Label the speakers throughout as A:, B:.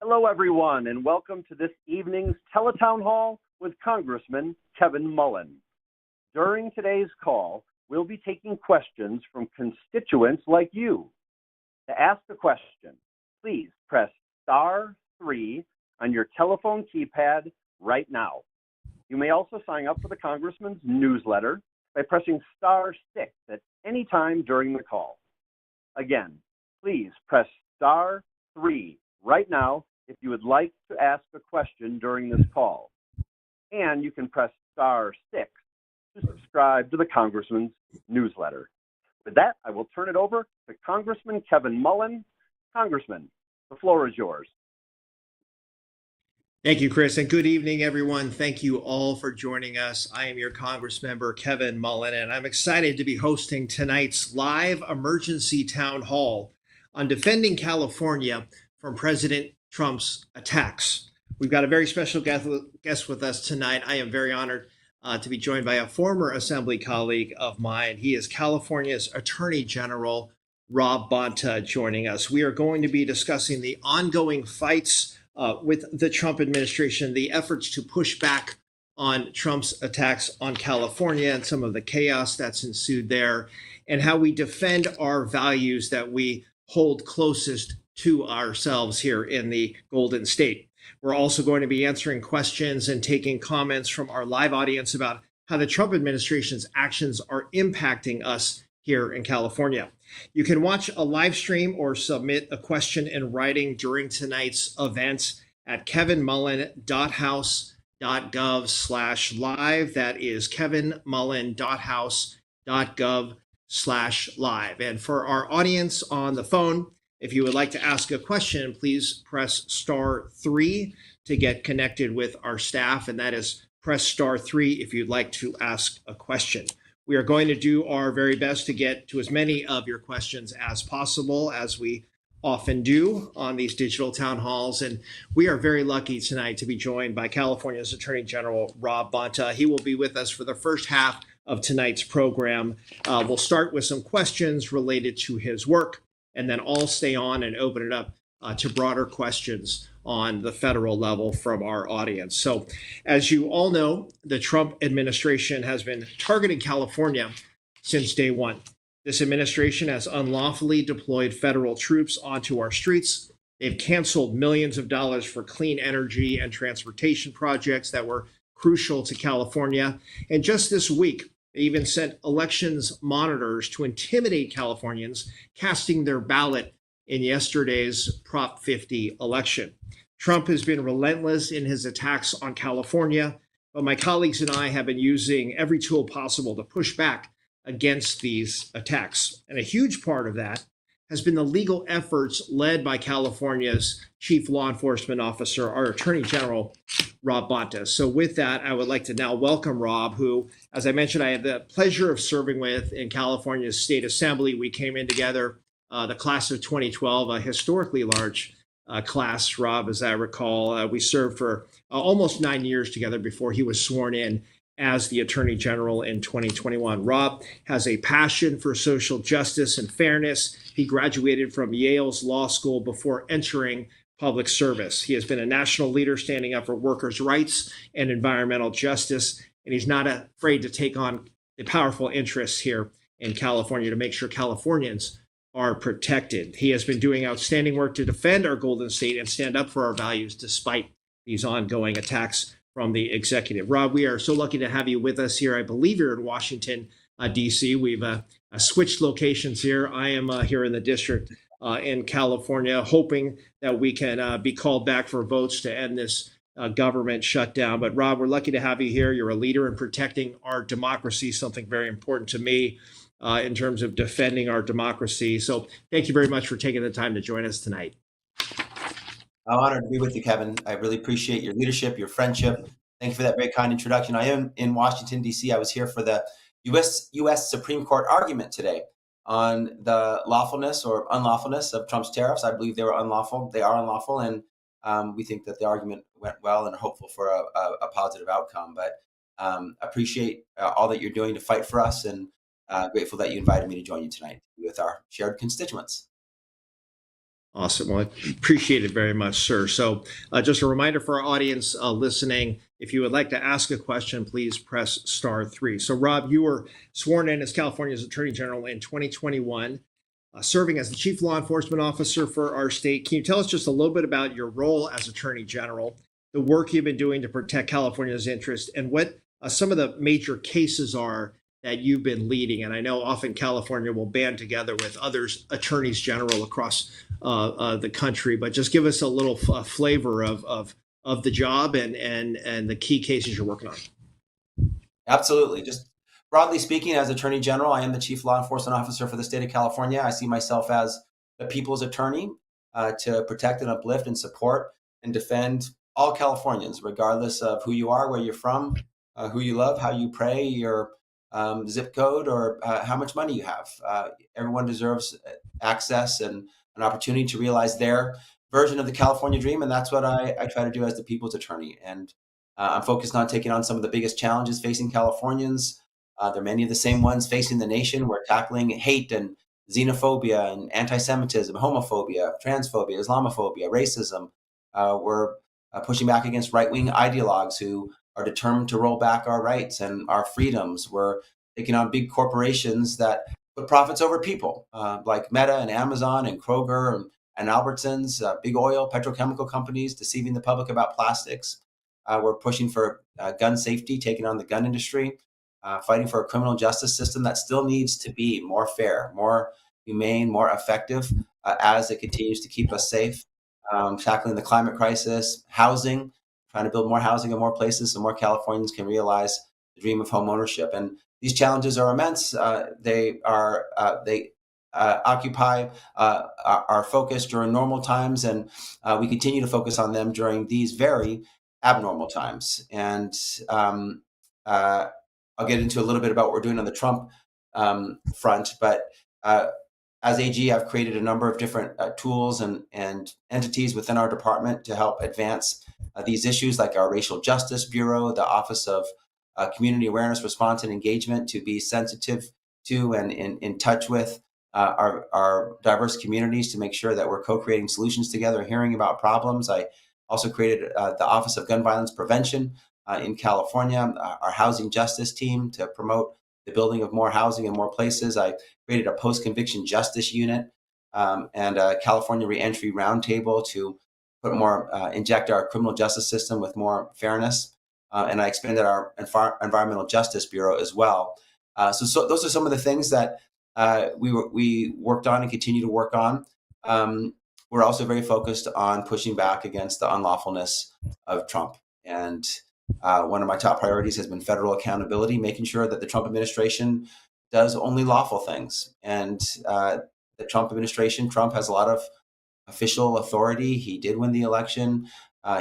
A: Hello, everyone, and welcome to this evening's Teletown Hall with Congressman Kevin Mullin. During today's call, we'll be taking questions from constituents like you. To ask a question, please press *3 on your telephone keypad right now. You may also sign up for the Congressman's newsletter by pressing *6 at any time during the call. Again, please press *3 right now if you would like to ask a question during this call. And you can press *6 to subscribe to the Congressman's newsletter. With that, I will turn it over to Congressman Kevin Mullin. Congressman, the floor is yours.
B: Thank you, Chris, and good evening, everyone. Thank you all for joining us. I am your Congressmember, Kevin Mullin, and I'm excited to be hosting tonight's live emergency town hall on defending California from President Trump's attacks. We've got a very special guest with us tonight. I am very honored to be joined by a former Assembly colleague of mine. He is California's Attorney General, Rob Bonta, joining us. We are going to be discussing the ongoing fights with the Trump administration, the efforts to push back on Trump's attacks on California and some of the chaos that's ensued there, and how we defend our values that we hold closest to ourselves here in the Golden State. We're also going to be answering questions and taking comments from our live audience about how the Trump administration's actions are impacting us here in California. You can watch a live stream or submit a question in writing during tonight's event at kevinmullin.house.gov/live. That is kevinmullin.house.gov/live. And for our audience on the phone, if you would like to ask a question, please press *3 to get connected with our staff, and that is press *3 if you'd like to ask a question. We are going to do our very best to get to as many of your questions as possible, as we often do on these digital town halls, and we are very lucky tonight to be joined by California's Attorney General, Rob Bonta. He will be with us for the first half of tonight's program. We'll start with some questions related to his work, and then I'll stay on and open it up to broader questions on the federal level from our audience. So, as you all know, the Trump administration has been targeting California since day one. This administration has unlawfully deployed federal troops onto our streets. They've canceled millions of dollars for clean energy and transportation projects that were crucial to California. And just this week, they even sent elections monitors to intimidate Californians casting their ballot in yesterday's Prop 50 election. Trump has been relentless in his attacks on California, but my colleagues and I have been using every tool possible to push back against these attacks. And a huge part of that has been the legal efforts led by California's chief law enforcement officer, our Attorney General, Rob Bonta. So with that, I would like to now welcome Rob, who, as I mentioned, I had the pleasure of serving with in California's State Assembly. We came in together, the class of 2012, a historically large class, Rob, as I recall. We served for almost 9 years together before he was sworn in as the Attorney General in 2021. Rob has a passion for social justice and fairness. He graduated from Yale's law school before entering public service. He has been a national leader standing up for workers' rights and environmental justice, and he's not afraid to take on the powerful interests here in California to make sure Californians are protected. He has been doing outstanding work to defend our Golden State and stand up for our values despite these ongoing attacks from the executive. Rob, we are so lucky to have you with us here. I believe you're in Washington, D.C. We've switched locations here. I am here in the district in California, hoping that we can be called back for votes to end this government shutdown. But Rob, we're lucky to have you here. You're a leader in protecting our democracy, something very important to me in terms of defending our democracy. So thank you very much for taking the time to join us tonight.
C: I'm honored to be with you, Kevin. I really appreciate your leadership, your friendship. Thank you for that very kind introduction. I am in Washington, D.C. I was here for the U.S. Supreme Court argument today on the lawfulness or unlawfulness of Trump's tariffs. I believe they were unlawful. They are unlawful, and we think that the argument went well and are hopeful for a positive outcome. But appreciate all that you're doing to fight for us, and grateful that you invited me to join you tonight with our shared constituents.
B: Awesome. Well, I appreciate it very much, sir. So, just a reminder for our audience listening, if you would like to ask a question, please press *3. So, Rob, you were sworn in as California's Attorney General in 2021, serving as the Chief Law Enforcement Officer for our state. Can you tell us just a little bit about your role as Attorney General, the work you've been doing to protect California's interest, and what some of the major cases are that you've been leading? And I know often California will band together with others attorneys general across the country, but just give us a little flavor of the job and the key cases you're working on.
C: Absolutely. Just broadly speaking, as Attorney General, I am the Chief Law Enforcement Officer for the state of California. I see myself as the people's attorney to protect and uplift and support and defend all Californians, regardless of who you are, where you're from, who you love, how you pray, your zip code, or how much money you have. Everyone deserves access and an opportunity to realize their version of the California dream, and that's what I try to do as the people's attorney. And I'm focused on taking on some of the biggest challenges facing Californians. There are many of the same ones facing the nation. We're tackling hate and xenophobia and anti-Semitism, homophobia, transphobia, Islamophobia, racism. We're pushing back against right-wing ideologues who are determined to roll back our rights and our freedoms. We're taking on big corporations that put profits over people, like Meta and Amazon and Kroger and Albertsons, big oil, petrochemical companies deceiving the public about plastics. We're pushing for gun safety, taking on the gun industry, fighting for a criminal justice system that still needs to be more fair, more humane, more effective as it continues to keep us safe, tackling the climate crisis, housing, trying to build more housing in more places so more Californians can realize the dream of home ownership. And these challenges are immense. They occupy our focus during normal times, and we continue to focus on them during these very abnormal times. And I'll get into a little bit about what we're doing on the Trump front, but as AG, I've created a number of different tools and entities within our department to help advance these issues, like our Racial Justice Bureau, the Office of Community Awareness, Response, and Engagement, to be sensitive to and in touch with our diverse communities to make sure that we're co-creating solutions together, hearing about problems. I also created the Office of Gun Violence Prevention in California, our Housing Justice Team to promote the building of more housing in more places. I created a post-conviction justice unit and a California Reentry Roundtable to inject our criminal justice system with more fairness. And I expanded our Environmental Justice Bureau as well. So those are some of the things that we worked on and continue to work on. We're also very focused on pushing back against the unlawfulness of Trump. And one of my top priorities has been federal accountability, making sure that the Trump administration does only lawful things. And the Trump administration, Trump has a lot of official authority. He did win the election.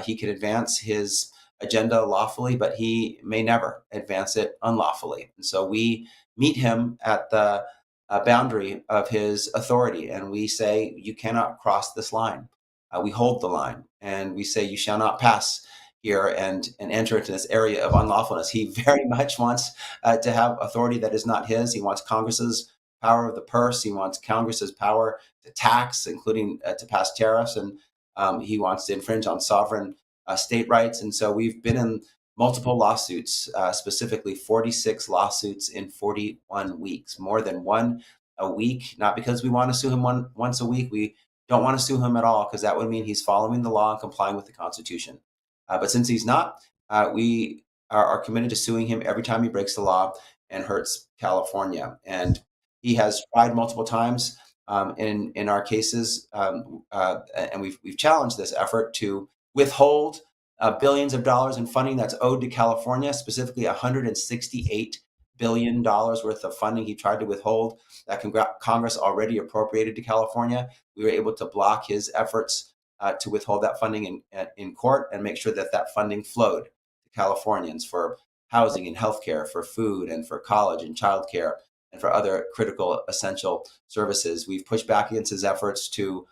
C: He could advance his agenda lawfully, but he may never advance it unlawfully. And so we meet him at the boundary of his authority, and we say, you cannot cross this line. We hold the line, and we say, you shall not pass here and enter into this area of unlawfulness. He very much wants to have authority that is not his. He wants Congress's power of the purse. He wants Congress's power to tax, including to pass tariffs, and he wants to infringe on sovereign state rights. And so we've been in multiple lawsuits, specifically 46 lawsuits in 41 weeks, more than one a week, not because we want to sue him once a week. We don't want to sue him at all, because that would mean he's following the law and complying with the Constitution. But since he's not, we are committed to suing him every time he breaks the law and hurts California. And he has tried multiple times in our cases, and we've challenged this effort to withhold billions of dollars in funding that's owed to California, specifically $168 billion worth of funding he tried to withhold that Congress already appropriated to California. We were able to block his efforts to withhold that funding in court and make sure that funding flowed to Californians for housing and healthcare, for food and for college and childcare and for other critical essential services. We've pushed back against his efforts to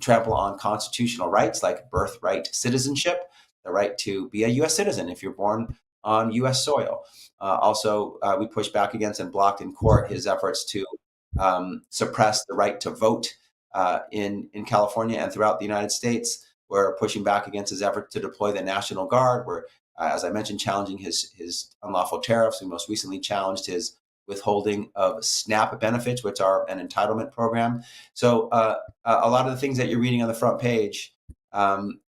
C: trample on constitutional rights like birthright citizenship, the right to be a U.S. citizen if you're born on U.S. soil. Also, we pushed back against and blocked in court his efforts to suppress the right to vote in California and throughout the United States. We're pushing back against his effort to deploy the National Guard. We're, as I mentioned, challenging his unlawful tariffs. We most recently challenged his withholding of SNAP benefits, which are an entitlement program. So a lot of the things that you're reading on the front page,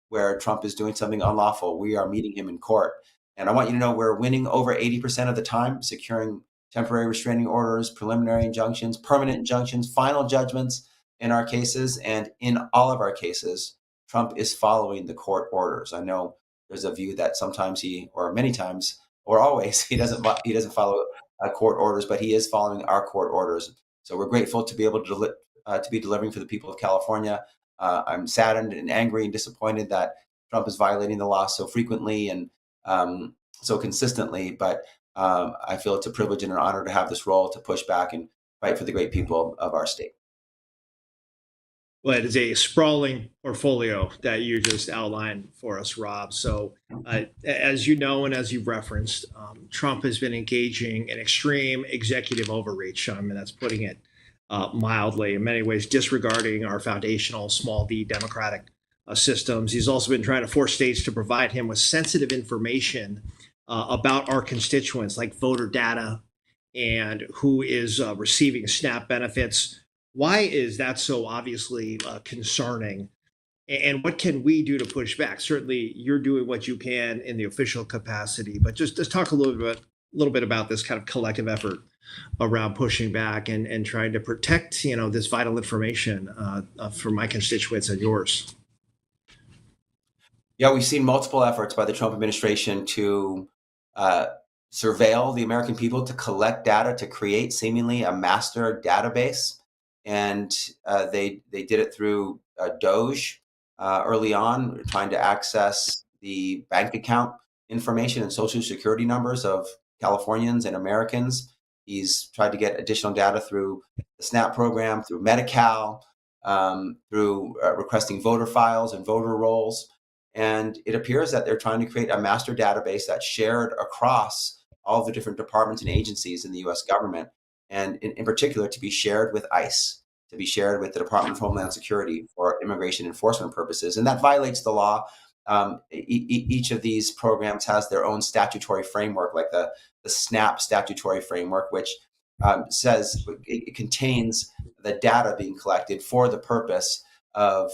C: where Trump is doing something unlawful, we are meeting him in court. And I want you to know we're winning over 80% of the time, securing temporary restraining orders, preliminary injunctions, permanent injunctions, final judgments in our cases. And in all of our cases, Trump is following the court orders. I know there's a view that sometimes or many times, or always, he doesn't follow court orders, but he is following our court orders. So we're grateful to be able to be delivering for the people of California. I'm saddened and angry and disappointed that Trump is violating the law so frequently and so consistently. But I feel it's a privilege and an honor to have this role to push back and fight for the great people of our state.
B: Well, it is a sprawling portfolio that you just outlined for us, Rob. So, as you know, and as you've referenced, Trump has been engaging in extreme executive overreach. I mean, that's putting it mildly, in many ways, disregarding our foundational small d democratic systems. He's also been trying to force states to provide him with sensitive information about our constituents, like voter data and who is receiving SNAP benefits. Why is that so obviously concerning? And what can we do to push back? Certainly, you're doing what you can in the official capacity, but just talk a little bit about this kind of collective effort around pushing back and trying to protect, this vital information for my constituents and yours.
C: Yeah, we've seen multiple efforts by the Trump administration to surveil the American people, to collect data, to create seemingly a master database. And they did it through Doge early on, trying to access the bank account information and social security numbers of Californians and Americans. He's tried to get additional data through the SNAP program, through Medi-Cal, through requesting voter files and voter rolls. And it appears that they're trying to create a master database that's shared across all the different departments and agencies in the U.S. government, and in particular to be shared with ICE, to be shared with the Department of Homeland Security for immigration enforcement purposes. And that violates the law. Each of these programs has their own statutory framework, like the SNAP statutory framework, which says it contains the data being collected for the purpose of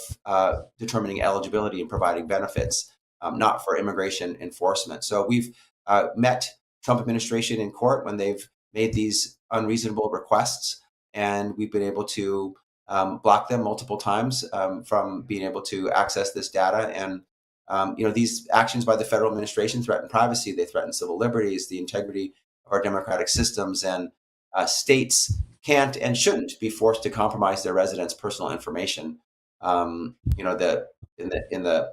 C: determining eligibility and providing benefits, not for immigration enforcement. So we've met Trump administration in court when they've made these unreasonable requests, and we've been able to block them multiple times from being able to access this data. And these actions by the federal administration threaten privacy, they threaten civil liberties, the integrity of our democratic systems, and states can't and shouldn't be forced to compromise their residents' personal information. In the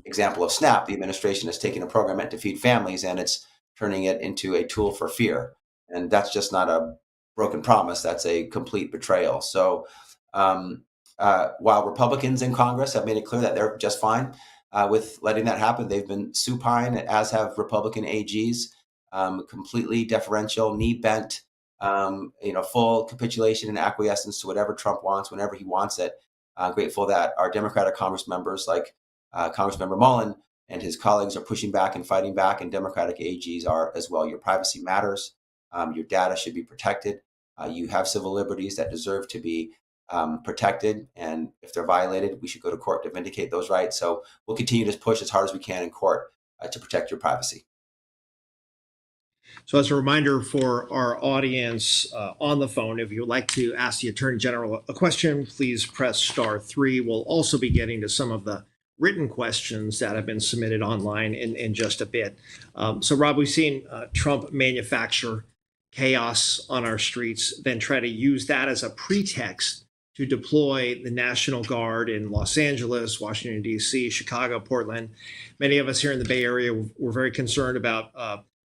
C: example of SNAP, the administration has taken a program meant to feed families and it's turning it into a tool for fear. And that's just not a broken promise. That's a complete betrayal. So while Republicans in Congress have made it clear that they're just fine with letting that happen, they've been supine, as have Republican AGs, completely deferential, knee bent, full capitulation and acquiescence to whatever Trump wants, whenever he wants it. Grateful that our Democratic Congress members, like Congressmember Mullin and his colleagues, are pushing back and fighting back, and Democratic AGs are as well. Your privacy matters. Your data should be protected. You have civil liberties that deserve to be protected, and if they're violated, we should go to court to vindicate those rights. So we'll continue to push as hard as we can in court to protect your privacy.
B: So as a reminder for our audience on the phone, if you would like to ask the Attorney General a question, please press *3. We'll also be getting to some of the written questions that have been submitted online in just a bit. So Rob, we've seen Trump manufacture chaos on our streets, then try to use that as a pretext to deploy the National Guard in Los Angeles, Washington, D.C., Chicago, Portland. Many of us here in the Bay Area were very concerned about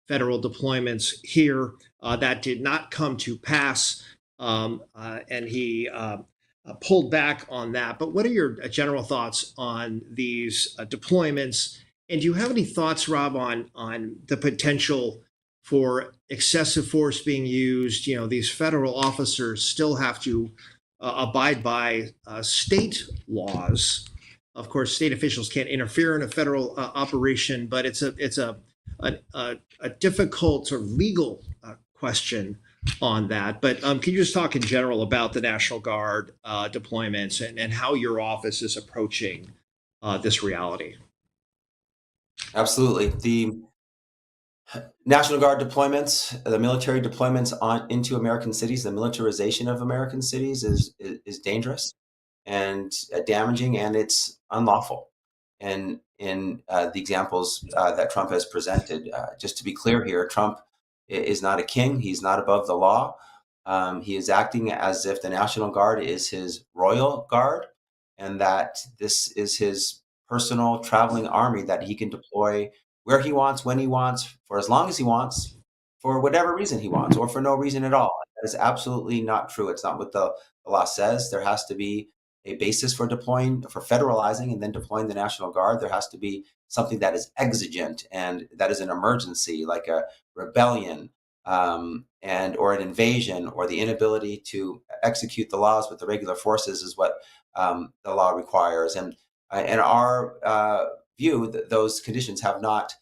B: federal deployments here. That did not come to pass, and he pulled back on that. But what are your general thoughts on these deployments? And do you have any thoughts, Rob, on the potential for excessive force being used? These federal officers still have to abide by state laws. Of course, state officials can't interfere in a federal operation, but it's a difficult sort of legal question on that. But can you just talk in general about the National Guard deployments and how your office is approaching this reality?
C: Absolutely. The National Guard deployments, the military deployments into American cities, the militarization of American cities is dangerous and damaging, and it's unlawful. And in the examples that Trump has presented, just to be clear here, Trump is not a king. He's not above the law. He is acting as if the National Guard is his royal guard, and that this is his personal traveling army that he can deploy where he wants, when he wants, for as long as he wants, for whatever reason he wants, or for no reason at all. That is absolutely not true. It's not what the law says. There has to be a basis for deploying, for federalizing and then deploying the National Guard. There has to be something that is exigent and that is an emergency, like a rebellion, and or an invasion, or the inability to execute the laws with the regular forces is what the law requires. And in our view, those conditions have not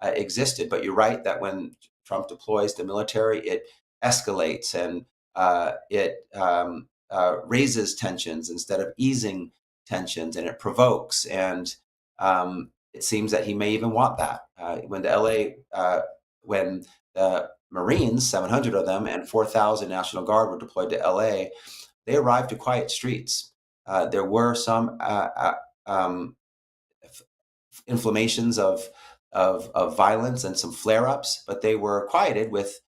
C: existed. But you're right that when Trump deploys the military, it escalates and it raises tensions instead of easing tensions, and it provokes. And it seems that he may even want that. When the Marines, 700 of them, and 4,000 National Guard were deployed to LA, they arrived to quiet streets. There were some inflammations of violence and some flare-ups, but they were quieted with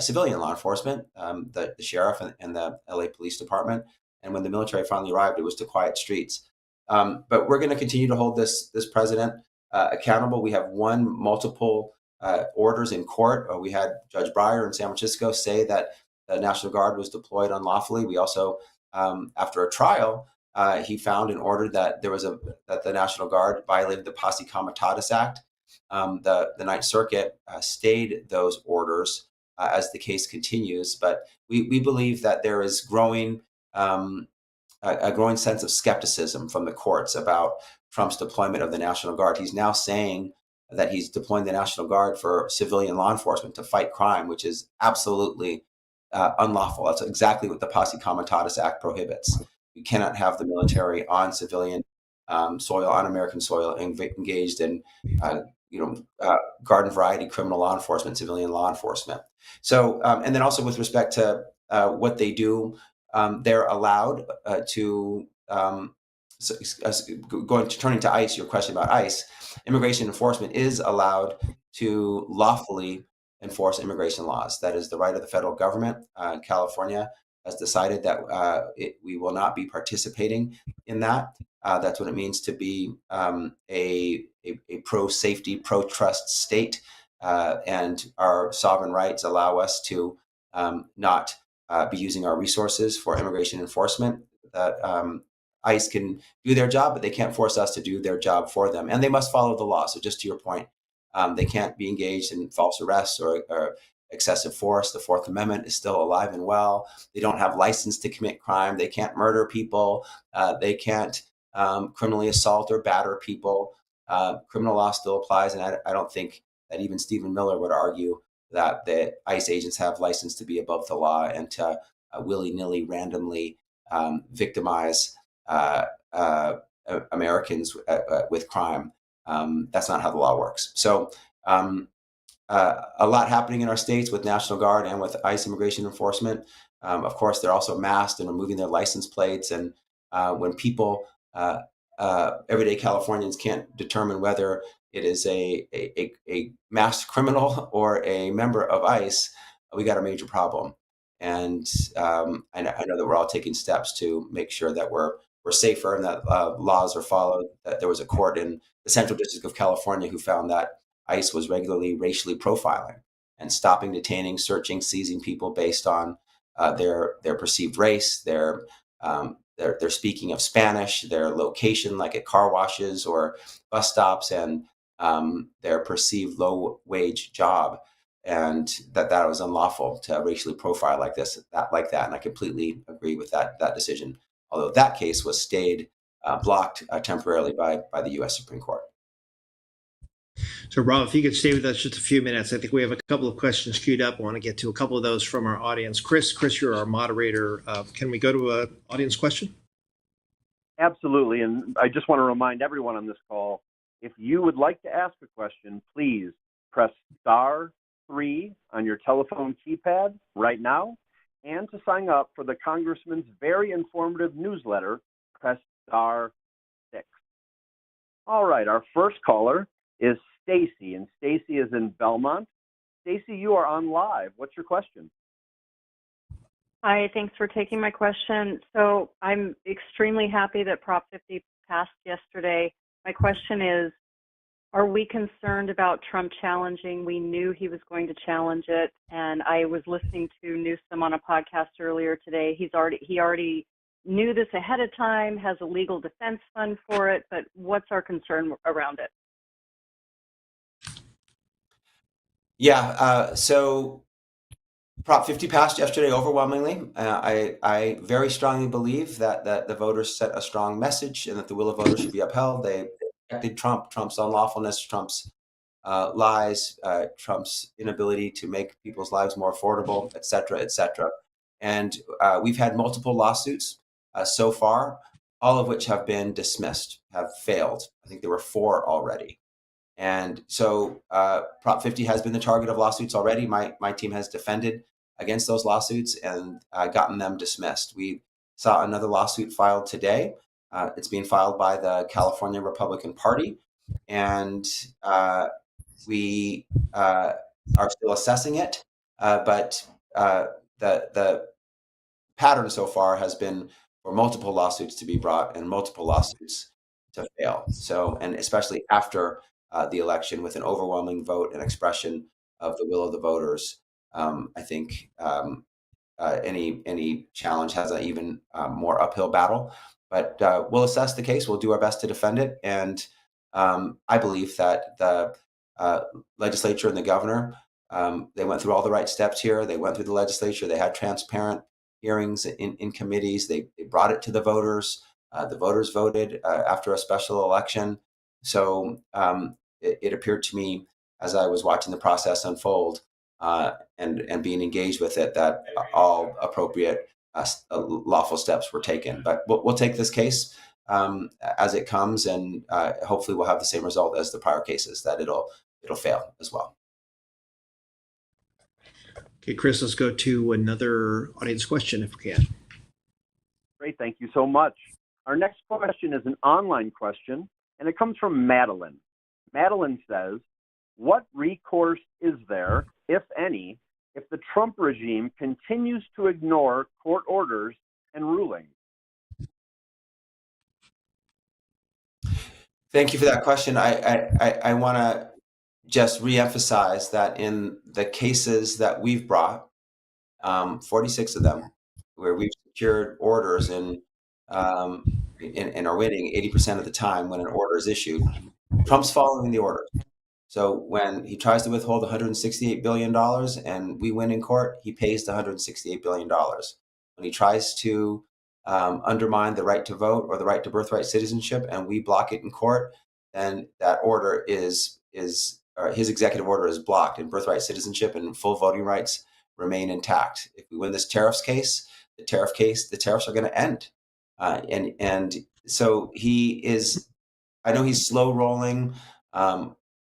C: civilian law enforcement, the sheriff and the LA Police Department. And when the military finally arrived, it was to quiet streets. But we're going to continue to hold this president accountable. We have won multiple orders in court. We had Judge Breyer in San Francisco say that the National Guard was deployed unlawfully. We also, after a trial, he found and ordered that that the National Guard violated the Posse Comitatus Act. The Ninth Circuit stayed those orders as the case continues, but we believe that there is a growing sense of skepticism from the courts about Trump's deployment of the National Guard. He's now saying that he's deploying the National Guard for civilian law enforcement to fight crime, which is absolutely unlawful. That's exactly what the Posse Comitatus Act prohibits. You cannot have the military on civilian soil, on American soil, engaged in garden variety criminal law enforcement, civilian law enforcement. So, and then also with respect to what they do, they're allowed to, turning to ICE, your question about ICE, immigration enforcement is allowed to lawfully enforce immigration laws. That is the right of the federal government. California has decided that we will not be participating in that. That's what it means to be a pro-safety, pro-trust state. And our sovereign rights allow us to not be using our resources for immigration enforcement. ICE can do their job, but they can't force us to do their job for them. And they must follow the law. So just to your point, they can't be engaged in false arrests or excessive force. The Fourth Amendment is still alive and well. They don't have license to commit crime. They can't murder people. They can't criminally assault or batter people. Criminal law still applies. And I don't think that even Stephen Miller would argue that the ICE agents have license to be above the law and to willy-nilly, randomly victimize Americans with crime. That's not how the law works. So a lot happening in our states with National Guard and with ICE immigration enforcement. Of course, they're also masked and removing their license plates. And when people, everyday Californians, can't determine whether it is a masked criminal or a member of ICE, we got a major problem. And I know that we're all taking steps to make sure that we're safer and that laws are followed. That there was a court in the Central District of California who found that ICE was regularly racially profiling and stopping, detaining, searching, seizing people based on their perceived race, their speaking of Spanish, their location, like at car washes or bus stops, and their perceived low wage job. and that was unlawful to racially profile like that. And I completely agree with that decision. Although that case was stayed, blocked temporarily by the U.S. Supreme Court.
B: So, Rob, if you could stay with us just a few minutes, I think we have a couple of questions queued up. I want to get to a couple of those from our audience. Chris, you're our moderator. Can we go to an audience question?
A: Absolutely. And I just want to remind everyone on this call, if you would like to ask a question, please press *3 on your telephone keypad right now. And to sign up for the Congressman's very informative newsletter, press *6. All right, our first caller is Stacy, and Stacy is in Belmont. Stacy, you are on live. What's your question?
D: Hi, thanks for taking my question. So I'm extremely happy that Prop 50 passed yesterday. My question is, are we concerned about Trump challenging? We knew he was going to challenge it, and I was listening to Newsom on a podcast earlier today. He already knew this ahead of time, has a legal defense fund for it, but what's our concern around it?
C: Yeah, so Prop 50 passed yesterday overwhelmingly. I very strongly believe that the voters sent a strong message and that the will of voters should be upheld. They protected Trump's unlawfulness, Trump's lies, Trump's inability to make people's lives more affordable, et cetera, et cetera. And we've had multiple lawsuits so far, all of which have been dismissed, have failed. I think there were 4 already. And so Prop 50 has been the target of lawsuits already. My team has defended against those lawsuits and gotten them dismissed. We saw another lawsuit filed today. It's being filed by the California Republican Party. And we are still assessing it. But the pattern so far has been for multiple lawsuits to be brought and multiple lawsuits to fail. So, and especially after the election with an overwhelming vote and expression of the will of the voters, I think any challenge has an even more uphill battle. But we'll assess the case. We'll do our best to defend it. And I believe that the legislature and the governor, they went through all the right steps here. They went through the legislature. They had transparent hearings in committees. They brought it to the voters. The voters voted after a special election. So it appeared to me as I was watching the process unfold and being engaged with it that all appropriate lawful steps were taken. But we'll take this case as it comes, and hopefully we'll have the same result as the prior cases, that it'll fail as well.
B: Okay, Chris, let's go to another audience question if we can.
A: Great, thank you so much. Our next question is an online question, and it comes from Madeline. Madeline says, what recourse is there, if any, if the Trump regime continues to ignore court orders and rulings?
C: Thank you for that question. I want to just reemphasize that in the cases that we've brought, 46 of them, where we've secured orders and are winning 80% of the time when an order is issued, Trump's following the order. So when he tries to withhold $168 billion and we win in court, he pays the $168 billion. When he tries to undermine the right to vote or the right to birthright citizenship and we block it in court, then that order is his executive order is blocked, and birthright citizenship and full voting rights remain intact. If we win this tariffs case, the tariffs are going to end. And so he is, I know he's slow rolling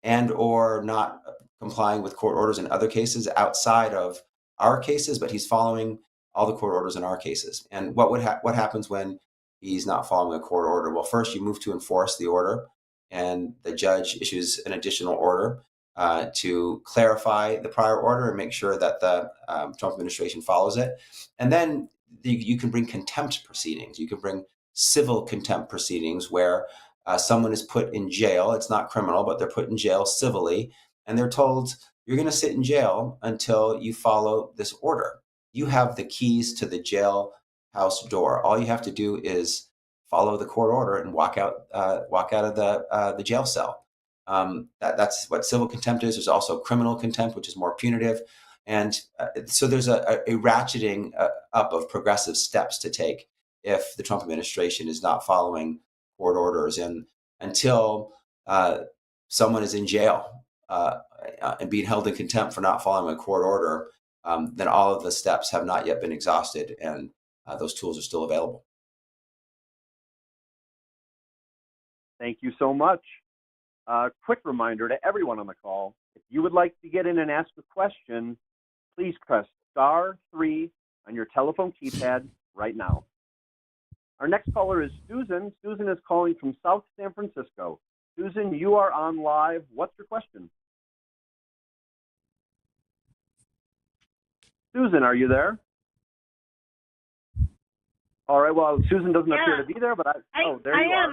C: and or not complying with court orders in other cases outside of our cases, but he's following all the court orders in our cases. And what happens when he's not following a court order? Well, first you move to enforce the order, and the judge issues an additional order to clarify the prior order and make sure that the Trump administration follows it. And then you can bring contempt proceedings. You can bring civil contempt proceedings where someone is put in jail. It's not criminal, but they're put in jail civilly, and they're told, you're going to sit in jail until you follow this order. You have the keys to the jailhouse door. All you have to do is follow the court order and walk out of the jail cell. That's what civil contempt is. There's also criminal contempt, which is more punitive. And so there's a ratcheting up of progressive steps to take if the Trump administration is not following court orders. And until someone is in jail and being held in contempt for not following a court order, then all of the steps have not yet been exhausted, and those tools are still available.
A: Thank you so much. Quick reminder to everyone on the call, if you would like to get in and ask a question, please press *3 on your telephone keypad right now. Our next caller is Susan. Susan is calling from South San Francisco. Susan, you are on live. What's your question? Susan, are you there? All right, well, Susan doesn't appear to be there, but there you are.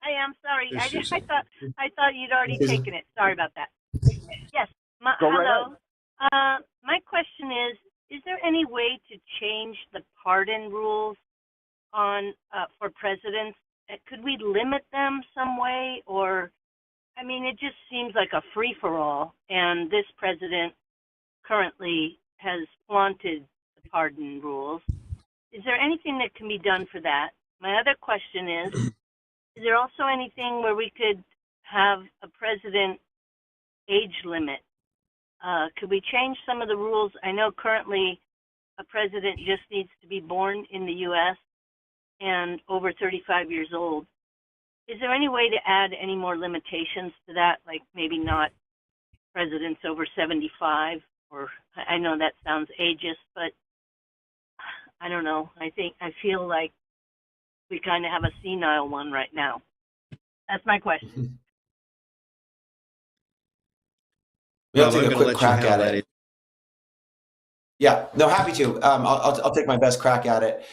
D: I am. Sorry. I thought you'd already taken it. Sorry about that. Yes. Hello. My question is there any way to change the pardon rules for presidents? Could we limit them some way? Or, I mean, it just seems like a free-for-all, and this president currently has flaunted the pardon rules. Is there anything that can be done for that? My other question is there also anything where we could have a president age limit? Could we change some of the rules? I know currently a president just needs to be born in the U.S. and over 35 years old. Is there any way to add any more limitations to that, like maybe not presidents over 75? Or I know that sounds ageist, but I don't know. I feel like we kind of have a senile one right now. That's my question.
C: We'll take a quick crack at it. Yeah, no, happy to. I'll take my best crack at it.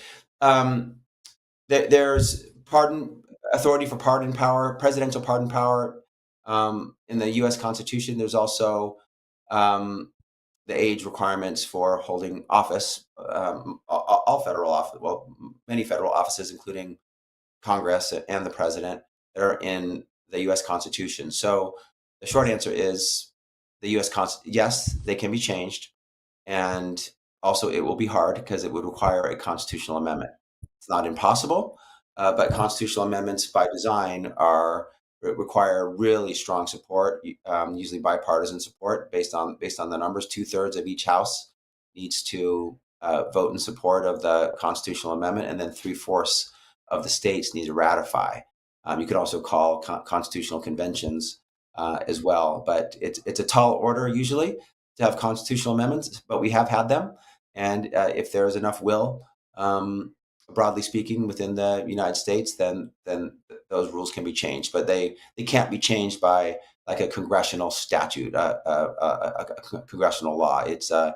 C: There's authority for pardon power, presidential pardon power in the U.S. Constitution. There's also the age requirements for holding office, all federal office, well, many federal offices, including Congress and the president, that are in the U.S. Constitution. So the short answer is the U.S. yes, they can be changed, and also it will be hard because it would require a constitutional amendment. It's not impossible, but constitutional amendments by design require really strong support, usually bipartisan support based on the numbers. 2/3 of each house needs to vote in support of the constitutional amendment, and then 3/4 of the states need to ratify. You could also call constitutional conventions as well, but it's a tall order usually to have constitutional amendments, but we have had them, and if there is enough will, broadly speaking, within the United States, then those rules can be changed, but they can't be changed by like a congressional statute, a congressional law. It's a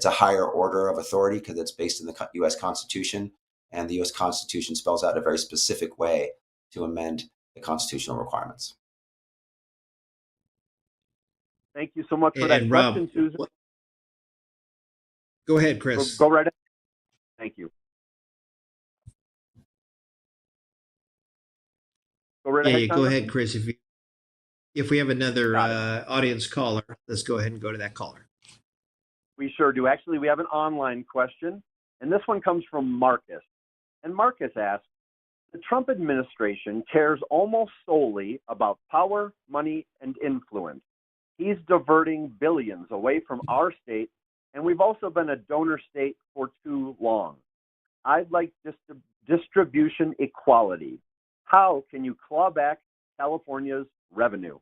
C: higher order of authority because it's based in the U.S. Constitution, and the U.S. Constitution spells out a very specific way to amend the constitutional requirements.
A: Thank you so much for that question, Susan.
B: Go ahead, Chris.
A: Go right ahead. Thank you.
B: Go ahead, Chris. If we have another audience caller, let's go ahead and go to that caller.
A: We sure do. Actually, we have an online question, and this one comes from Marcus. And Marcus asks, the Trump administration cares almost solely about power, money, and influence. He's diverting billions away from our state, and we've also been a donor state for too long. I'd like distribution equality. How can you claw back California's revenue?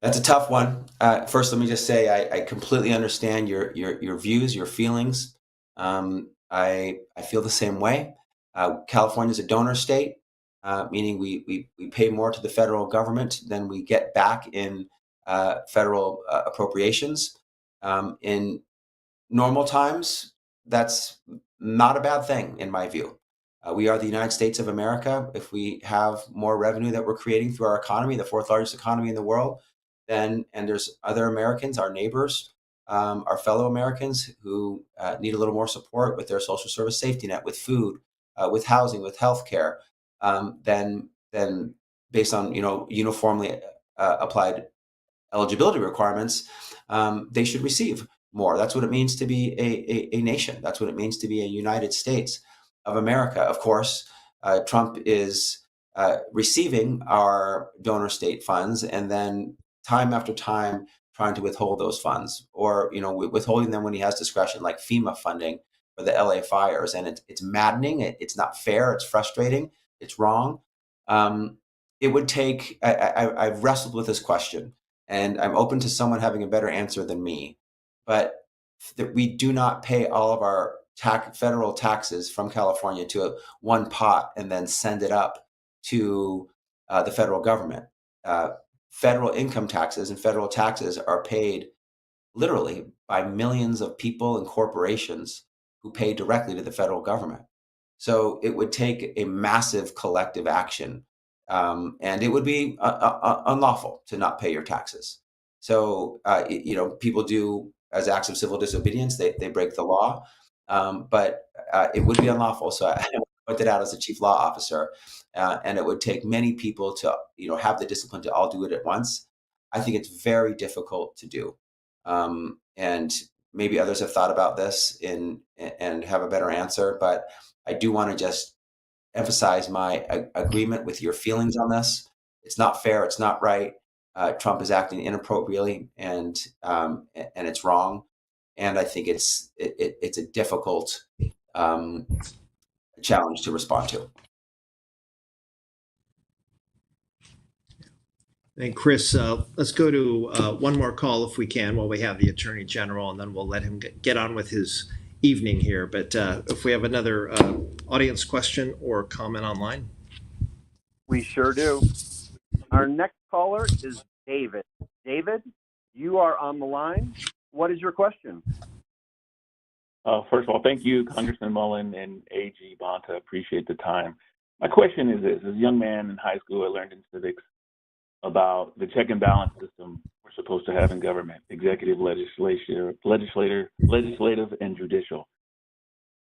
C: That's a tough one. First, let me just say I completely understand your views, your feelings. I feel the same way. California is a donor state, meaning we pay more to the federal government than we get back in federal appropriations. In normal times, that's not a bad thing, in my view. We are the United States of America. If we have more revenue that we're creating through our economy, the fourth largest economy in the world, and there's other Americans, our neighbors, our fellow Americans who need a little more support with their social service safety net, with food, with housing, with healthcare, then then based on uniformly applied eligibility requirements, they should receive more. That's what it means to be a nation. That's what it means to be a United States of America. Of course, Trump is receiving our donor state funds and then time after time trying to withhold those funds, or withholding them when he has discretion, like FEMA funding for the LA fires. And it's maddening. It's not fair. It's frustrating. It's wrong. It would take. I've wrestled with this question, and I'm open to someone having a better answer than me. But that we do not pay all of our federal taxes from California to one pot and then send it up to the federal government. Federal income taxes and federal taxes are paid literally by millions of people and corporations who pay directly to the federal government. So it would take a massive collective action, and it would be unlawful to not pay your taxes. So people do as acts of civil disobedience; they break the law, but it would be unlawful. So I put that out as a chief law officer, and it would take many people to have the discipline to all do it at once. I think it's very difficult to do, and maybe others have thought about this and have a better answer, but I do want to just emphasize my agreement with your feelings on this. It's not fair. It's not right. Trump is acting inappropriately, and it's wrong. And I think it's a difficult challenge to respond to.
B: And Chris, let's go to one more call if we can while we have the Attorney General, and then we'll let him get on with his evening here. But if we have another audience question or comment online.
A: We sure do. Our next caller is David. David, you are on the line. What is your question?
E: First of all, thank you, Congressman Mullin and AG Bonta. Appreciate the time. My question is this. As a young man in high school, I learned in civics about the check and balance system we're supposed to have in government: executive, legislative, and judicial.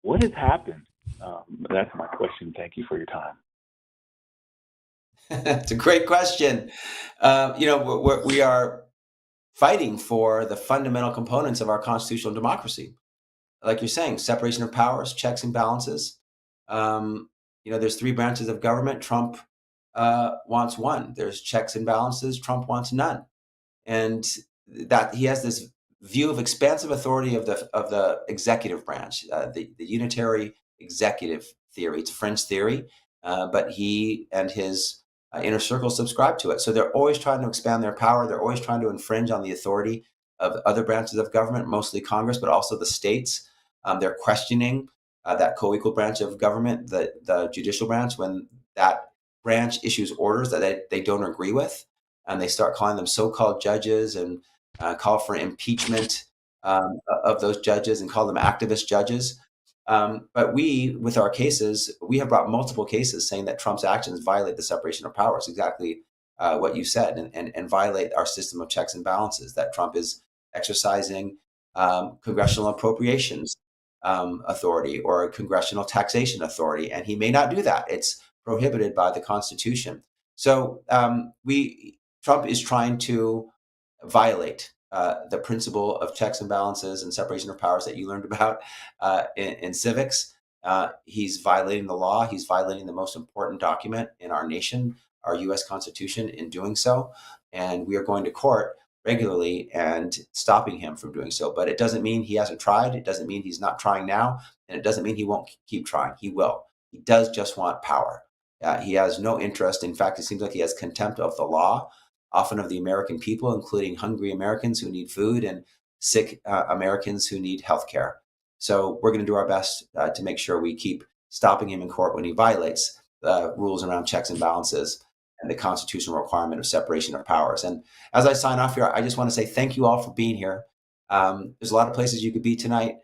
E: What has happened? That's my question. Thank you for your time.
C: It's a great question. We are fighting for the fundamental components of our constitutional democracy. Like you're saying, separation of powers, checks and balances. There's three branches of government. Trump wants one. There's checks and balances. Trump wants none. And that he has this view of expansive authority of the executive branch, the unitary executive theory. It's French theory, but he and his inner circle subscribe to it. So they're always trying to expand their power. They're always trying to infringe on the authority of other branches of government, mostly Congress, but also the states. They're questioning that co-equal branch of government, the judicial branch, when that branch issues orders that they don't agree with, and they start calling them so-called judges and call for impeachment of those judges and call them activist judges. But we, with our cases, we have brought multiple cases saying that Trump's actions violate the separation of powers, exactly what you said, and violate our system of checks and balances, that Trump is exercising congressional appropriations authority or congressional taxation authority, and he may not do that. It's prohibited by the Constitution. So Trump is trying to violate the principle of checks and balances and separation of powers that you learned about in civics. He's violating the law. He's violating the most important document in our nation, our U.S. Constitution, in doing so. And we are going to court regularly and stopping him from doing so. But it doesn't mean he hasn't tried. It doesn't mean he's not trying now. And it doesn't mean he won't keep trying. He will. He does just want power. He has no interest. In fact, it seems like he has contempt of the law, often of the American people, including hungry Americans who need food and sick Americans who need health care. So we're going to do our best to make sure we keep stopping him in court when he violates the rules around checks and balances and the constitutional requirement of separation of powers. And as I sign off here, I just want to say thank you all for being here. There's a lot of places you could be tonight.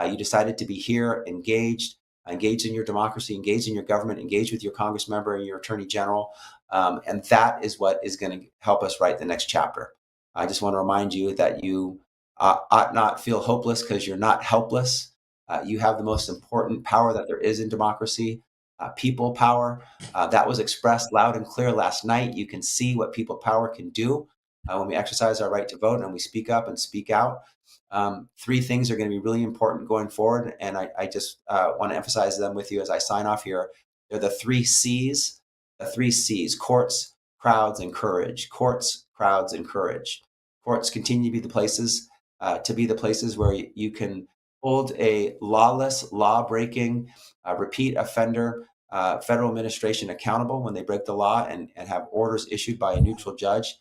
C: You decided to be here, engaged in your democracy, engaged in your government, engaged with your Congress member and your Attorney General. And that is what is going to help us write the next chapter. I just want to remind you that you ought not feel hopeless because you're not helpless. You have the most important power that there is in democracy. people power. That was expressed loud and clear last night. You can see what people power can do when we exercise our right to vote and we speak up and speak out. Three things are going to be really important going forward, and I just want to emphasize them with you as I sign off here. They're the three C's, courts, crowds, and courage. Courts, crowds, and courage. Courts continue to be the places where you can hold a lawless, law-breaking, repeat offender federal administration accountable when they break the law and have orders issued by a neutral judge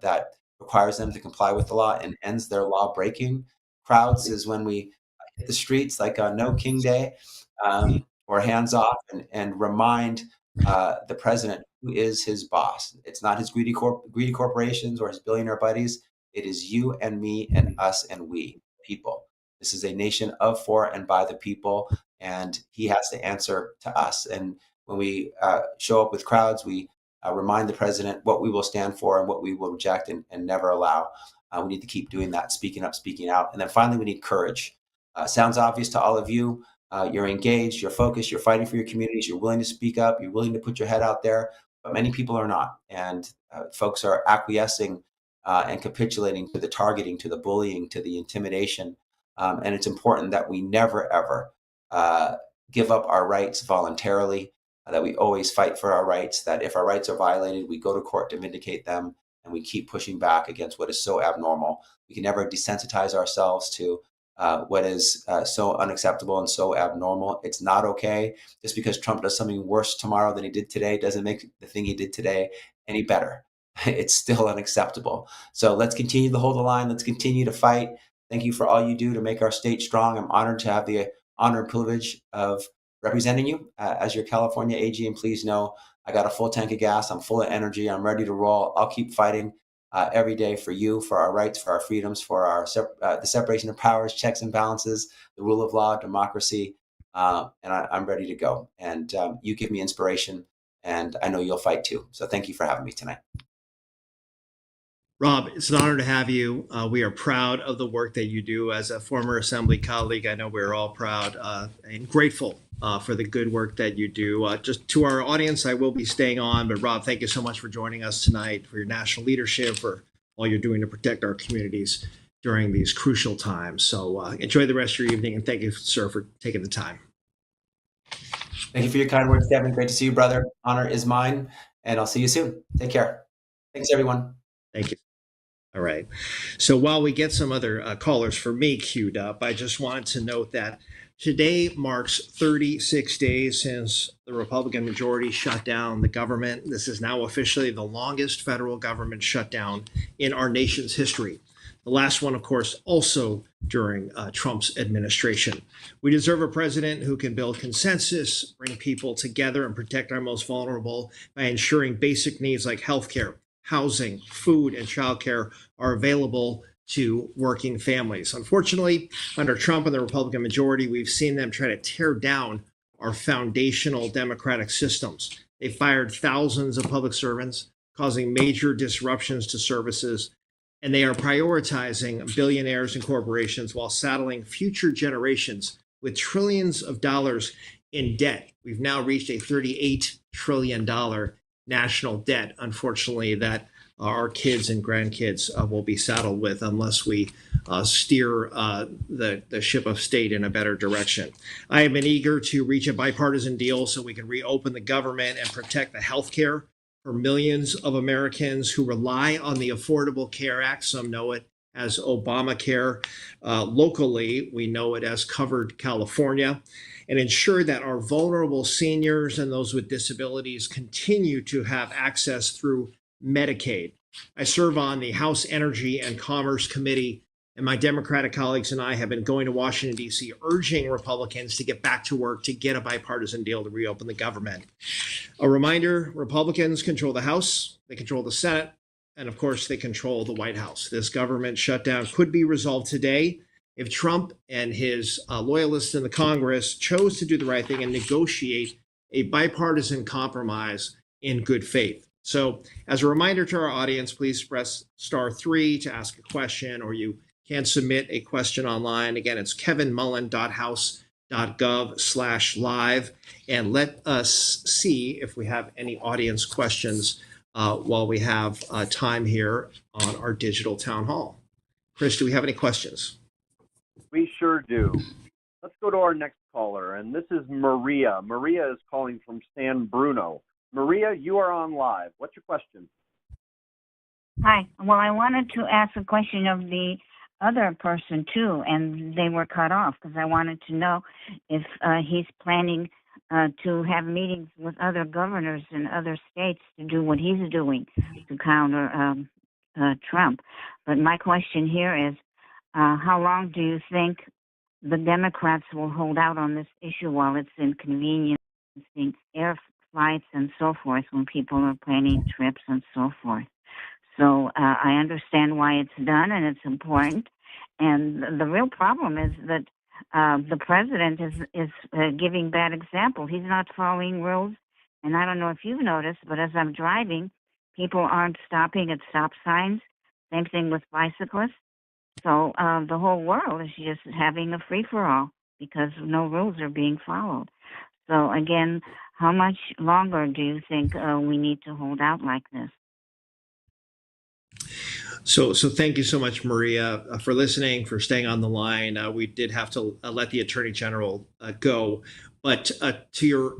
C: that requires them to comply with the law and ends their law breaking. Crowds is when we hit the streets like on No King Day or hands off and remind the president who is his boss. It's not his greedy corporations or his billionaire buddies. It is you and me and us and we people. This is a nation of, for, and by the people, and he has to answer to us. And when we show up with crowds, we remind the president what we will stand for and what we will reject and never allow. We need to keep doing that, speaking up, speaking out. And then finally, we need courage. Sounds obvious to all of you. You're engaged, you're focused, you're fighting for your communities, you're willing to speak up, you're willing to put your head out there, but many people are not. And folks are acquiescing and capitulating to the targeting, to the bullying, to the intimidation. And it's important that we never, ever give up our rights voluntarily, that we always fight for our rights, that if our rights are violated, we go to court to vindicate them, and we keep pushing back against what is so abnormal. We can never desensitize ourselves to what is so unacceptable and so abnormal. It's not okay. Just because Trump does something worse tomorrow than he did today doesn't make the thing he did today any better. It's still unacceptable. So let's continue to hold the line. Let's continue to fight. Thank you for all you do to make our state strong. I'm honored to have the honor and privilege of representing you as your California AG. And please know I got a full tank of gas. I'm full of energy. I'm ready to roll. I'll keep fighting every day for you, for our rights, for our freedoms, for our the separation of powers, checks and balances, the rule of law, democracy. And I'm ready to go. And you give me inspiration, and I know you'll fight too. So thank you for having me tonight.
B: Rob, it's an honor to have you. We are proud of the work that you do as a former Assembly colleague. I know we're all proud and grateful for the good work that you do. Just to our audience, I will be staying on, but Rob, thank you so much for joining us tonight, for your national leadership, for all you're doing to protect our communities during these crucial times. So enjoy the rest of your evening, and thank you, sir, for taking the time.
C: Thank you for your kind words, Kevin. Great to see you, brother. Honor is mine, and I'll see you soon. Take care. Thanks, everyone.
B: Thank you. All right. So while we get some other callers for me queued up, I just wanted to note that today marks 36 days since the Republican majority shut down the government. This is now officially the longest federal government shutdown in our nation's history. The last one, of course, also during Trump's administration. We deserve a president who can build consensus, bring people together, and protect our most vulnerable by ensuring basic needs like healthcare, housing, food, and childcare are available to working families. Unfortunately, under Trump and the Republican majority, we've seen them try to tear down our foundational democratic systems. They fired thousands of public servants, causing major disruptions to services, and they are prioritizing billionaires and corporations while saddling future generations with trillions of dollars in debt. We've now reached a $38 trillion national debt, unfortunately, that our kids and grandkids will be saddled with unless we steer the ship of state in a better direction. I have been eager to reach a bipartisan deal so we can reopen the government and protect the health care for millions of Americans who rely on the Affordable Care Act. Some know it as Obamacare. Locally, we know it as Covered California, and ensure that our vulnerable seniors and those with disabilities continue to have access through Medicaid. I serve on the House Energy and Commerce Committee, and my Democratic colleagues and I have been going to Washington, D.C., urging Republicans to get back to work to get a bipartisan deal to reopen the government. A reminder, Republicans control the House, they control the Senate, and of course, they control the White House. This government shutdown could be resolved today if Trump and his loyalists in the Congress chose to do the right thing and negotiate a bipartisan compromise in good faith. So as a reminder to our audience, please press *3 to ask a question, or you can submit a question online. Again, it's kevinmullin.house.com. congressman.gov/live, and let us see if we have any audience questions while we have time here on our digital town hall. Chris, do we have any questions?
A: We sure do. Let's go to our next caller, and this is Maria. Maria is calling from San Bruno. Maria, you are on live. What's your question?
F: Hi. Well, I wanted to ask a question of the other person too, and they were cut off because I wanted to know if he's planning to have meetings with other governors in other states to do what he's doing to counter Trump. But my question here is, how long do you think the Democrats will hold out on this issue while it's inconveniencing air flights and so forth when people are planning trips and so forth? So I understand why it's done and it's important. And the real problem is that the president is giving bad example. He's not following rules. And I don't know if you've noticed, but as I'm driving, people aren't stopping at stop signs. Same thing with bicyclists. So the whole world is just having a free-for-all because no rules are being followed. So again, how much longer do you think we need to hold out like this?
B: So thank you so much, Maria, for listening, for staying on the line. We did have to let the Attorney General go. But to your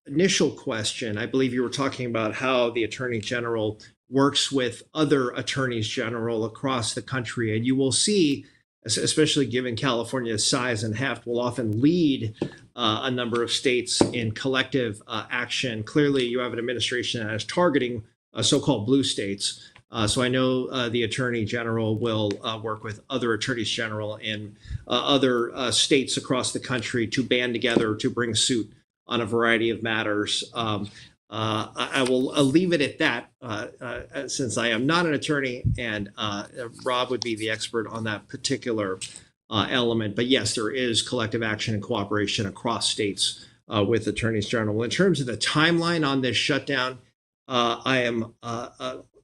B: initial question, I believe you were talking about how the Attorney General works with other attorneys general across the country. And you will see, especially given California's size and heft, will often lead a number of states in collective action. Clearly, you have an administration that is targeting so-called blue states. So I know the Attorney General will work with other attorneys general in other states across the country to band together to bring suit on a variety of matters. I will leave it at that since I am not an attorney, and Rob would be the expert on that particular element. But yes, there is collective action and cooperation across states with attorneys general. In terms of the timeline on this shutdown, I am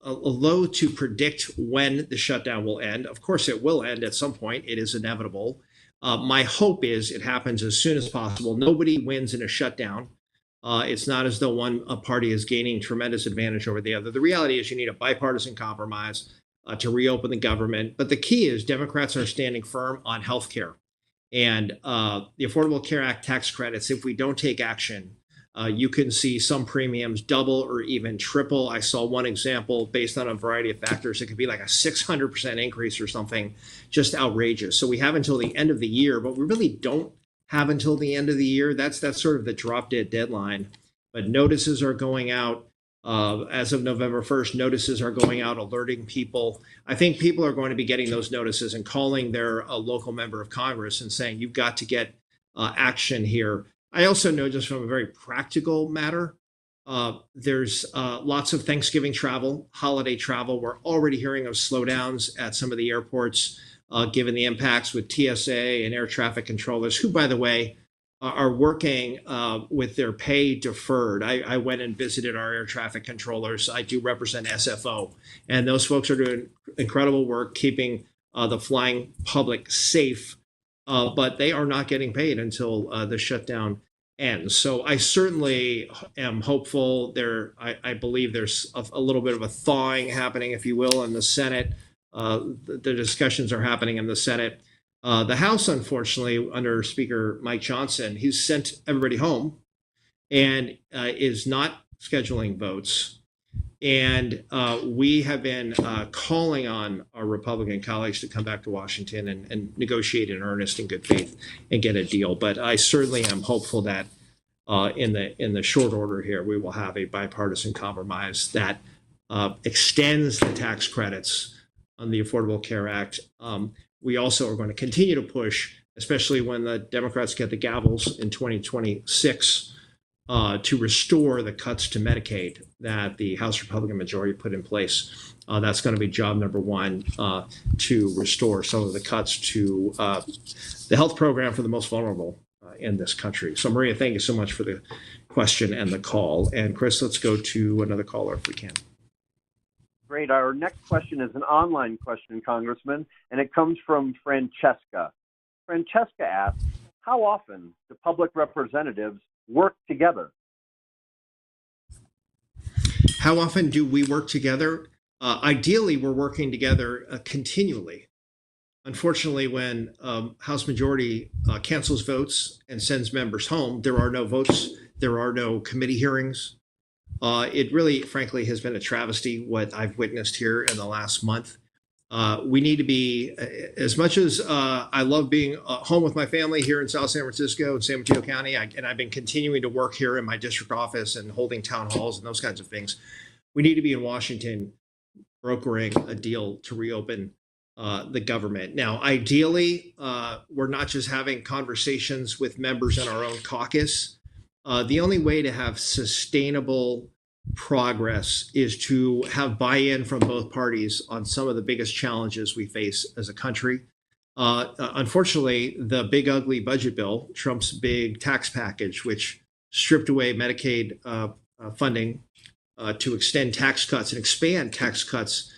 B: loath to predict when the shutdown will end. Of course, it will end at some point. It is inevitable. My hope is it happens as soon as possible. Nobody wins in a shutdown. It's not as though one party is gaining tremendous advantage over the other. The reality is you need a bipartisan compromise to reopen the government. But the key is Democrats are standing firm on health care. And the Affordable Care Act tax credits, if we don't take action, you can see some premiums double or even triple. I saw one example based on a variety of factors. It could be like a 600% increase or something, just outrageous. So we have until the end of the year, but we really don't have until the end of the year. That's sort of the drop dead deadline. But notices are going out as of November 1st. Notices are going out alerting people. I think people are going to be getting those notices and calling their local member of Congress and saying, you've got to get action here. I also know, just from a very practical matter, there's lots of Thanksgiving travel, holiday travel. We're already hearing of slowdowns at some of the airports, given the impacts with TSA and air traffic controllers, who, by the way, are working with their pay deferred. I went and visited our air traffic controllers. I do represent SFO, and those folks are doing incredible work keeping the flying public safe. But they are not getting paid until the shutdown ends. So I certainly am hopeful. I believe there's a little bit of a thawing happening, if you will, in the Senate. The discussions are happening in the Senate. The House, unfortunately, under Speaker Mike Johnson, he's sent everybody home and is not scheduling votes. And we have been calling on our Republican colleagues to come back to Washington and negotiate in earnest, in good faith, and get a deal. But I certainly am hopeful that in the short order here, we will have a bipartisan compromise that extends the tax credits on the Affordable Care Act. We also are going to continue to push, especially when the Democrats get the gavels in 2026, to restore the cuts to Medicaid that the House Republican majority put in place. That's going to be job number one, to restore some of the cuts to the health program for the most vulnerable in this country. So, Maria, thank you so much for the question and the call. And Chris, let's go to another caller if we can.
A: Great. Our next question is an online question, Congressman, and it comes from Francesca. Francesca asks, how often do public representatives work together?
B: How often do we work together? Ideally, we're working together continually. Unfortunately, when House Majority cancels votes and sends members home, there are no votes, there are no committee hearings. It really, frankly, has been a travesty what I've witnessed here in the last month. We need to be, as much as I love being home with my family here in South San Francisco and San Mateo County, and I've been continuing to work here in my district office and holding town halls and those kinds of things, we need to be in Washington brokering a deal to reopen the government. Now, ideally, we're not just having conversations with members in our own caucus. The only way to have sustainable progress is to have buy-in from both parties on some of the biggest challenges we face as a country. Unfortunately, the big ugly budget bill, Trump's big tax package, which stripped away Medicaid funding to extend tax cuts and expand tax cuts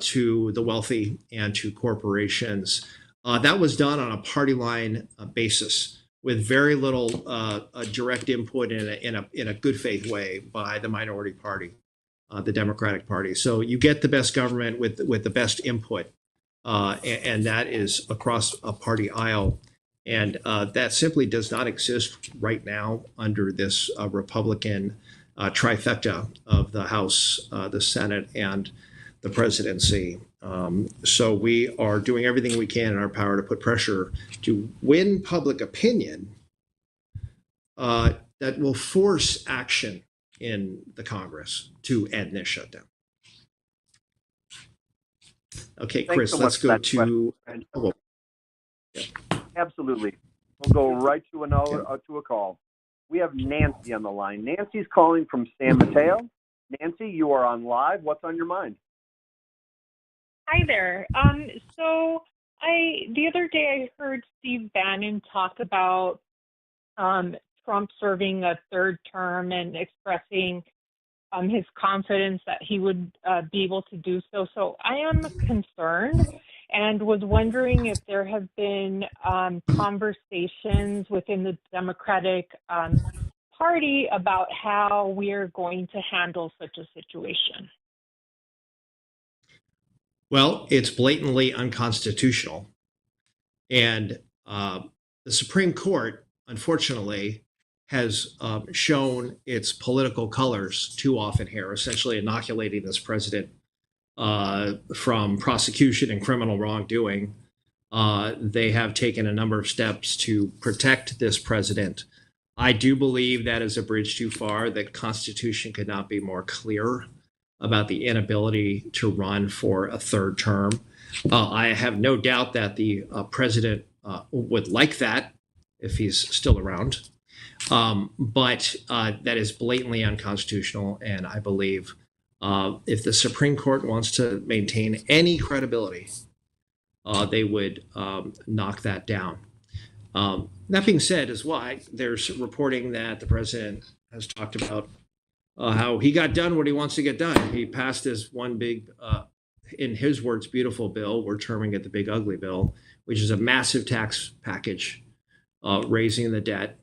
B: to the wealthy and to corporations. That was done on a party line basis with very little direct input in a good faith way by the minority party, the Democratic Party. So you get the best government with the best input, and that is across a party aisle. And that simply does not exist right now under this Republican trifecta of the House, the Senate, and the presidency. So we are doing everything we can in our power to put pressure to win public opinion that will force action in the Congress to end this shutdown. Okay, Chris, let's go to. Oh,
A: yeah. Absolutely. We'll go right to a call. We have Nancy on the line. Nancy's calling from San Mateo. Nancy, you are on live. What's on your mind?
G: Hi there. So the other day I heard Steve Bannon talk about Trump serving a third term and expressing his confidence that he would be able to do so. So I am concerned and was wondering if there have been conversations within the Democratic Party about how we are going to handle such a situation.
B: Well, it's blatantly unconstitutional. And the Supreme Court, unfortunately, has shown its political colors too often here, essentially inoculating this president from prosecution and criminal wrongdoing. They have taken a number of steps to protect this president. I do believe that is a bridge too far. The Constitution could not be more clear about the inability to run for a third term. I have no doubt that the president would like that if he's still around. But that is blatantly unconstitutional. And I believe if the Supreme Court wants to maintain any credibility, they would knock that down. That being said, as well, there's reporting that the president has talked about how he got done what he wants to get done. He passed this one big, in his words, beautiful bill. We're terming it the big ugly bill, which is a massive tax package, raising the debt.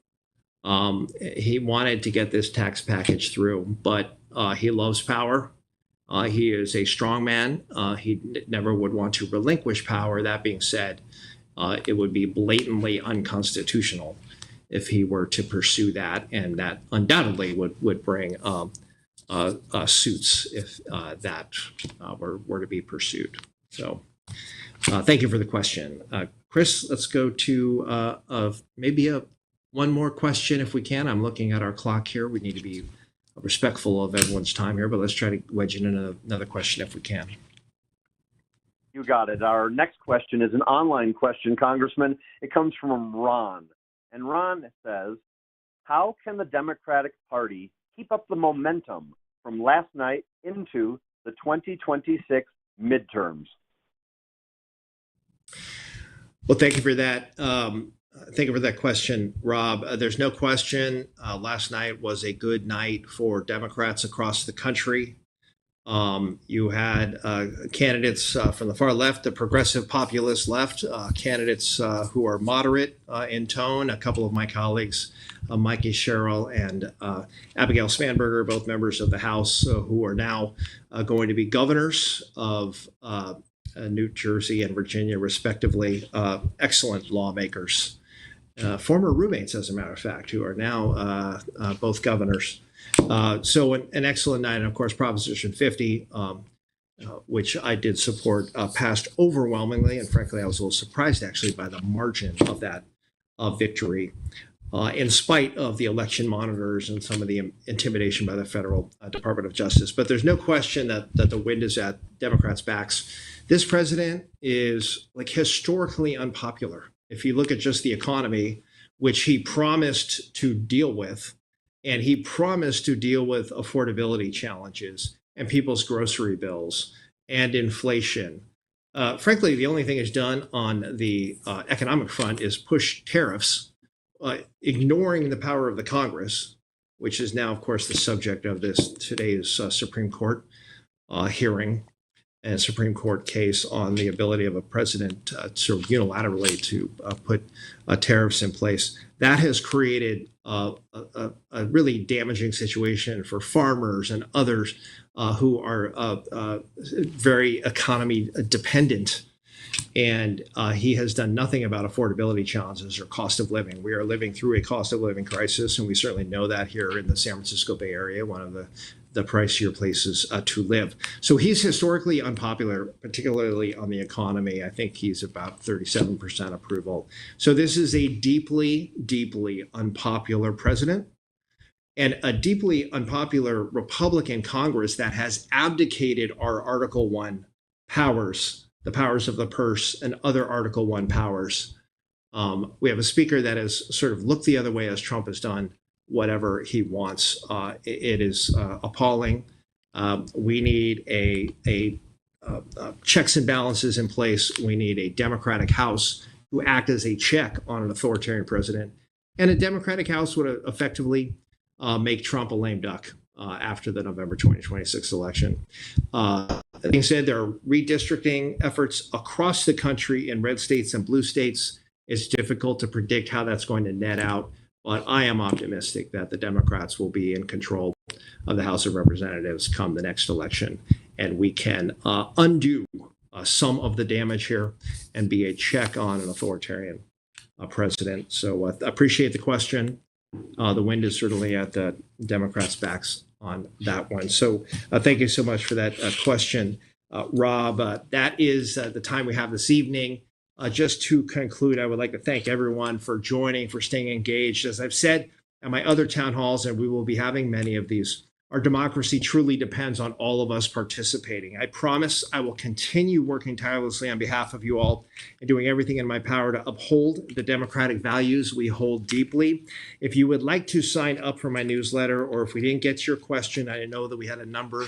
B: He wanted to get this tax package through, but he loves power. He is a strong man. He never would want to relinquish power. That being said, it would be blatantly unconstitutional if he were to pursue that, and that undoubtedly would bring suits if that were to be pursued. So thank you for the question. Chris, let's go to maybe one more question if we can. I'm looking at our clock here. We need to be respectful of everyone's time here, but let's try to wedge in another question if we can.
A: You got it. Our next question is an online question, Congressman. It comes from Ron. And Ron says, how can the Democratic Party keep up the momentum from last night into the 2026 midterms?
B: Well, thank you for that. Thank you for that question, Rob. There's no question last night was a good night for Democrats across the country. You had candidates from the far left, the progressive populist left, candidates who are moderate in tone. A couple of my colleagues, Mikey Sherrill and Abigail Spanberger, both members of the House, who are now going to be governors of New Jersey and Virginia, respectively. Excellent lawmakers. Former roommates, as a matter of fact, who are now both governors. So an excellent night. And of course, Proposition 50, which I did support, passed overwhelmingly. And frankly, I was a little surprised actually by the margin of that victory, in spite of the election monitors and some of the intimidation by the federal Department of Justice. But there's no question that the wind is at Democrats' backs. This president is like historically unpopular. If you look at just the economy, which he promised to deal with, and he promised to deal with affordability challenges and people's grocery bills and inflation. Frankly, the only thing he's done on the economic front is push tariffs, ignoring the power of the Congress, which is now, of course, the subject of today's Supreme Court hearing and Supreme Court case on the ability of a president sort of unilaterally to put tariffs in place. That has created a really damaging situation for farmers and others who are very economy dependent. And he has done nothing about affordability challenges or cost of living. We are living through a cost of living crisis, and we certainly know that here in the San Francisco Bay Area, one of the pricier places to live. So he's historically unpopular, particularly on the economy. I think he's about 37% approval. So this is a deeply, deeply unpopular president and a deeply unpopular Republican Congress that has abdicated our Article 1 powers, the powers of the purse and other Article 1 powers. We have a speaker that has sort of looked the other way as Trump has done whatever he wants. It is appalling. We need a checks and balances in place. We need a Democratic House who act as a check on an authoritarian president. And a Democratic House would effectively make Trump a lame duck after the November 2026 election. That being said, there are redistricting efforts across the country in red states and blue states. It's difficult to predict how that's going to net out. But I am optimistic that the Democrats will be in control of the House of Representatives come the next election, and we can undo some of the damage here and be a check on an authoritarian president. So I appreciate the question. The wind is certainly at the Democrats' backs on that one. So thank you so much for that question, Rob. That is the time we have this evening. Just to conclude, I would like to thank everyone for joining, for staying engaged. As I've said at my other town halls, and we will be having many of these, our democracy truly depends on all of us participating. I promise I will continue working tirelessly on behalf of you all and doing everything in my power to uphold the democratic values we hold deeply. If you would like to sign up for my newsletter, or if we didn't get to your question, I know that we had a number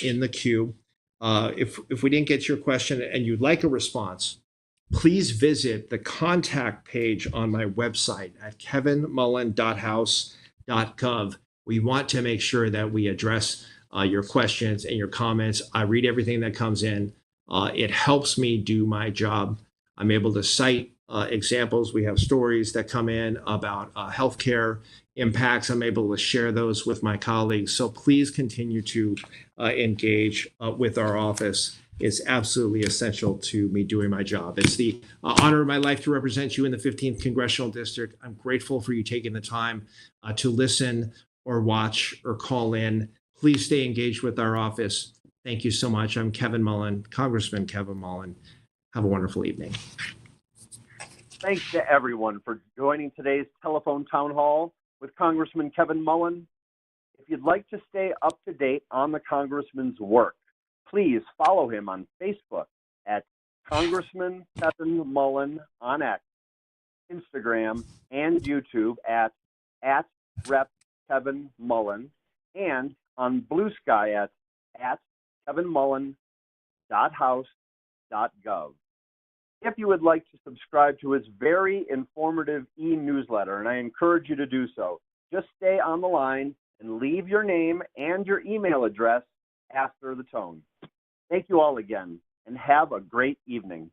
B: in the queue. If we didn't get to your question and you'd like a response, please visit the contact page on my website at kevinmullin.house.gov. We want to make sure that we address your questions and your comments. I read everything that comes in. It helps me do my job. I'm able to cite examples. We have stories that come in about healthcare impacts. I'm able to share those with my colleagues. So please continue to engage with our office. It's absolutely essential to me doing my job. It's the honor of my life to represent you in the 15th Congressional District. I'm grateful for you taking the time to listen or watch or call in. Please stay engaged with our office. Thank you so much. I'm Kevin Mullin, Congressman Kevin Mullin. Have a wonderful evening.
A: Thanks to everyone for joining today's telephone town hall with Congressman Kevin Mullin. If you'd like to stay up to date on the Congressman's work, please follow him on Facebook at Congressman Kevin Mullin on X, Instagram, and YouTube at Rep Kevin Mullin, and on Blue Sky at kevinmullin.house.gov. If you would like to subscribe to his very informative e-newsletter, and I encourage you to do so, just stay on the line and leave your name and your email address after the tone. Thank you all again, and have a great evening.